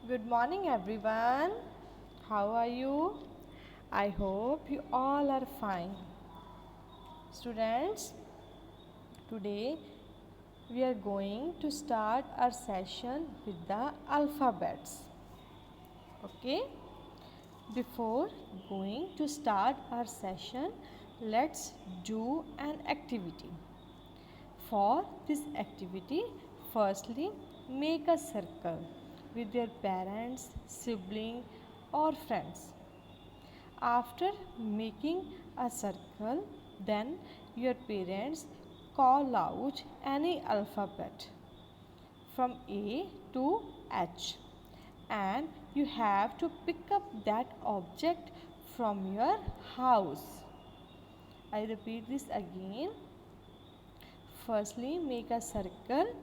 Good morning, everyone. How are you? I hope you all are fine. Students, today we are going to start our session with the alphabets. Okay? Before going to start our session, let's do an activity. For this activity, firstly make a circle with your parents, sibling or friends. After making a circle, then your parents call out any alphabet from A to H, and you have to pick up that object from your house. I repeat this again. Firstly, make a circle,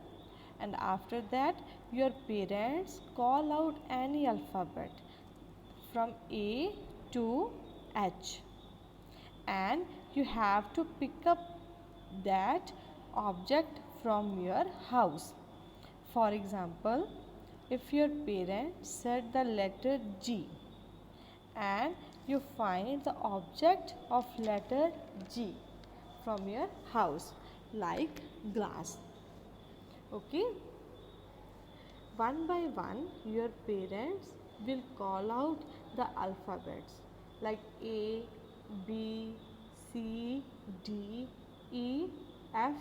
and after that, your parents call out any alphabet from A to H, and you have to pick up that object from your house. For example, if your parents said the letter G and you find the object of letter G from your house, like glass. Okay, one by one your parents will call out the alphabets like A, B, C, D, E, F,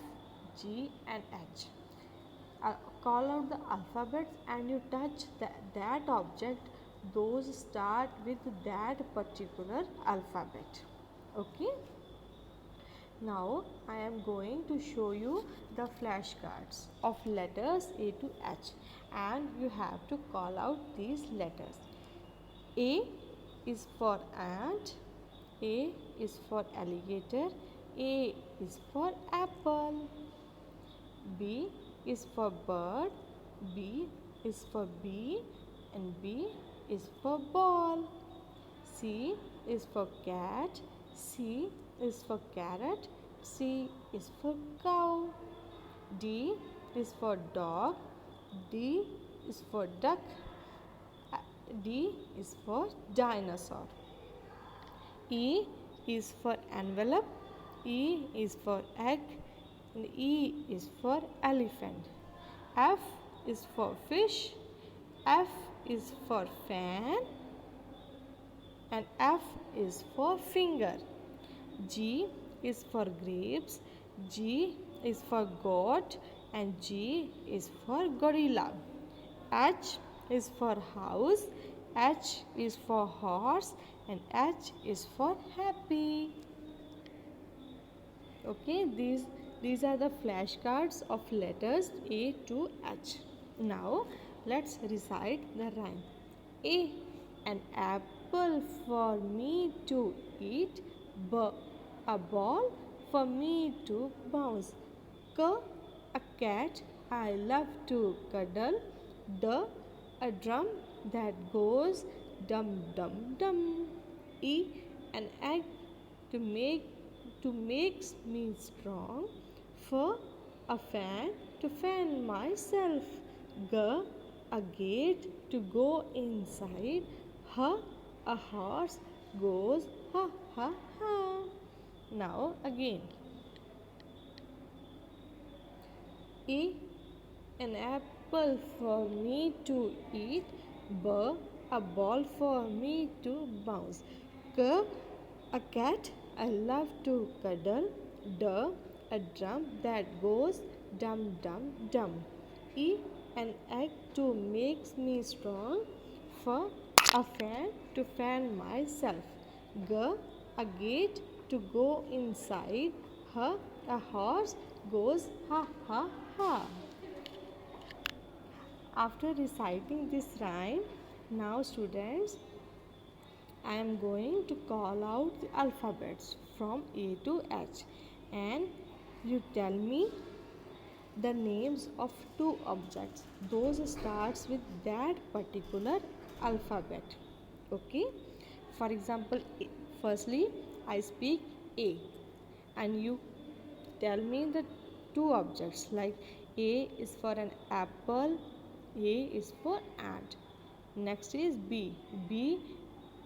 G and H. Call out the alphabets and you touch that object, those start with that particular alphabet. Okay, now I am going to show you the flashcards of letters A to H, and you have to call out these letters. A is for ant, A is for alligator, A is for apple. B is for bird, B is for bee and B is for ball. C is for cat, C is for carrot, C is for cow. D is for dog, D is for duck, D is for dinosaur. E is for envelope, E is for egg, and E is for elephant. F is for fish, F is for fan, and F is for finger. G is for grapes, G is for goat, and G is for gorilla. H is for house, H is for horse, and H is for happy. Okay, these are the flashcards of letters A to H. Now let's recite the rhyme. A, an apple for me to eat. B, a ball for me to bounce. K, a cat I love to cuddle. D, a drum that goes dum dum dum. E, an egg to makes me strong. F, a fan to fan myself. G, a gate to go inside. H, a horse goes ha ha ha. Now again. E, an apple for me to eat. B, a ball for me to bounce. K, a cat I love to cuddle. D, a drum that goes dum dum dum. E, an egg to makes me strong. F, a fan to fan myself. G, a gate to go inside. H, a horse goes ha ha ha. After reciting this rhyme, now students, I am going to call out the alphabets from A to H, and you tell me the names of two objects. Those starts with that particular alphabet. Okay? For example, firstly I speak A and you tell me the two objects like A is for an apple, A is for ant. Next is B. B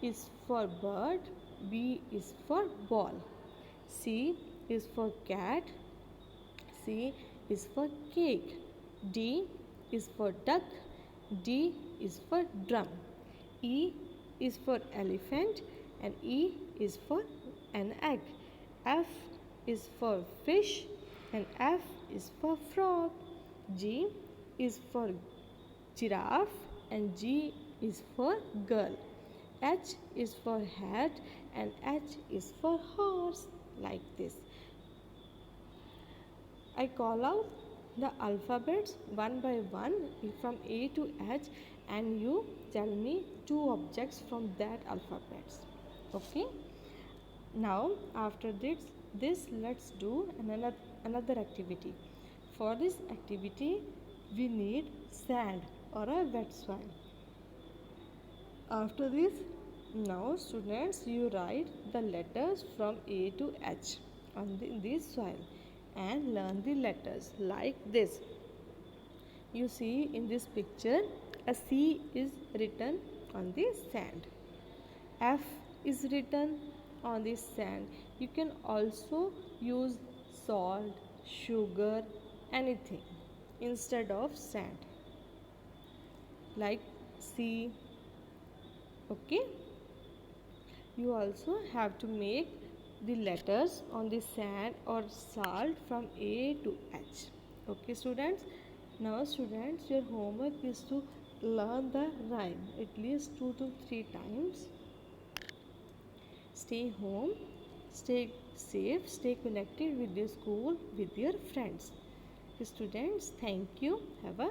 is for bird. B is for ball. C is for cat. C is for cake. D is for duck. D is for drum. E is for elephant and E is for an egg. F is for fish and F is for frog. G is for giraffe and G is for girl. H is for hat and H is for horse, like this. I call out the alphabets one by one from A to H and you tell me two objects from that alphabets. Okay? Now after this let's do another activity. For this activity we need sand or a wet soil. After this, now students, you write the letters from A to H on this soil and learn the letters like this. You see in this picture a C is written on the sand. F is written on the sand. You can also use salt, sugar, anything instead of sand, like C. Okay, you also have to make the letters on the sand or salt from A to H. Okay students, now students, your homework is to learn the rhyme at least 2 to 3 times. Stay home, stay safe, stay connected with your school, with your friends. Students, thank you. Have a